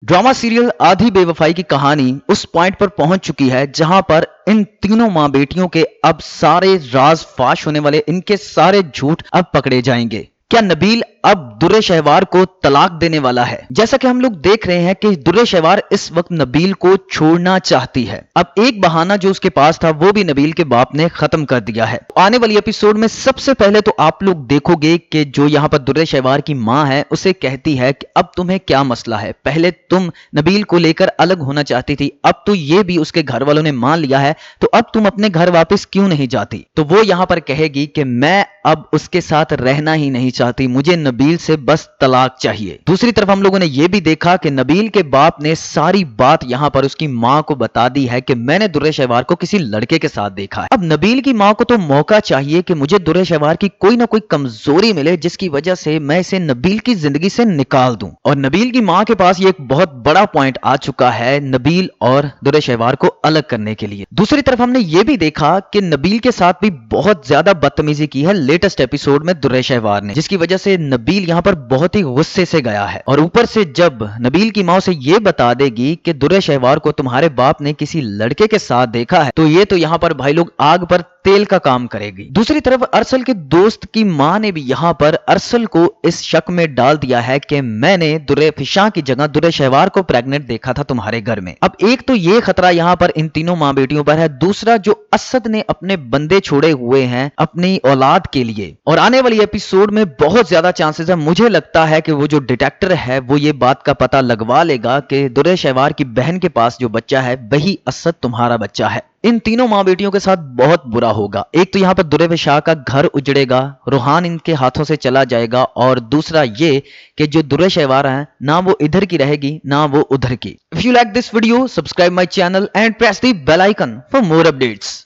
Drama serial आधी बेवफाई की कहानी उस पॉइंट पर पहुंच चुकी है जहां पर इन तीनों मां बेटियों के अब सारे राज फाश होने वाले, इनके सारे झूठ अब पकड़े जाएंगे। क्या नबील अब दुर्रे शहवार को तलाक देने वाला है? जैसा कि हम लोग देख रहे हैं कि दुर्रे शहवार इस वक्त नबील को छोड़ना चाहती है। अब एक बहाना जो उसके पास था वो भी नबील के बाप ने खत्म कर दिया है। आने वाली एपिसोड में सबसे पहले तो आप लोग देखोगे कि जो यहाँ पर दुर्रे शहवार की माँ है उसे कहती है कि अब तुम्हें क्या मसला है, पहले तुम नबील को लेकर अलग होना चाहती थी, अब तो ये भी उसके घर वालों ने मान लिया है, तो अब तुम अपने घर वापस क्यों नहीं जाती? तो वो यहाँ पर कहेगी कि मैं अब उसके साथ रहना ही नहीं चाहती, मुझे नबील से बस तलाक चाहिए। दूसरी तरफ हम लोगों ने यह भी देखा कि नबील के बाप ने सारी बात यहां पर उसकी मां को बता दी है कि मैंने दुर्रे शहवार को किसी लड़के के साथ देखा है। अब नबील की मां को तो मौका चाहिए कि मुझे दुर्रे शहवार की कोई ना कोई कमजोरी मिले जिसकी वजह से मैं इसे नबील की जिंदगी से निकाल दूं। और नबील की मां के पास ये एक बहुत बड़ा पॉइंट आ चुका है नबील और दुर्रे शहवार को अलग करने के लिए। दूसरी तरफ हमने ये भी देखा कि नबील के साथ भी बहुत ज्यादा बदतमीजी की है लेटेस्ट एपिसोड में दुर्रे शहवार ने, जिसकी वजह से नबील यहां पर बहुत ही गुस्से से गया है। और ऊपर से जब नबील की मां से ये बता देगी कि दुर्रे शहवार को तुम्हारे बाप ने किसी लड़के के साथ देखा है, तो ये तो यहां पर भाई लोग आग पर तेल का काम करेगी। दूसरी तरफ अरसल के दोस्त की मां ने भी यहां पर अरसल को इस शक में डाल दिया है कि मैंने दुर्रे फिशा की जगह दुर्रे शहवार को प्रेग्नेंट देखा था तुम्हारे घर में। अब एक तो ये खतरा यहां पर इन तीनों मां बेटियों पर है, दूसरा जो असद ने अपने बंदे छोड़े हुए हैं अपनी औलाद के लिए। और आने वाली एपिसोड में बहुत ज्यादा चांसेस है, मुझे लगता है कि वो जो डिटेक्टर है वो ये बात का पता लगवा लेगा कि दुर्रे शहवार की बहन के पास जो बच्चा है वही असद तुम्हारा बच्चा है। इन तीनों मां बेटियों के साथ बहुत बुरा होगा। एक तो यहां पर दुर्रे फिशा का घर उजड़ेगा, रूहान इनके हाथों से चला जाएगा, और दूसरा ये कि जो दुर्रे शहवार है ना वो इधर की रहेगी ना वो उधर की। If you like this video, subscribe my channel and press the bell icon for more updates.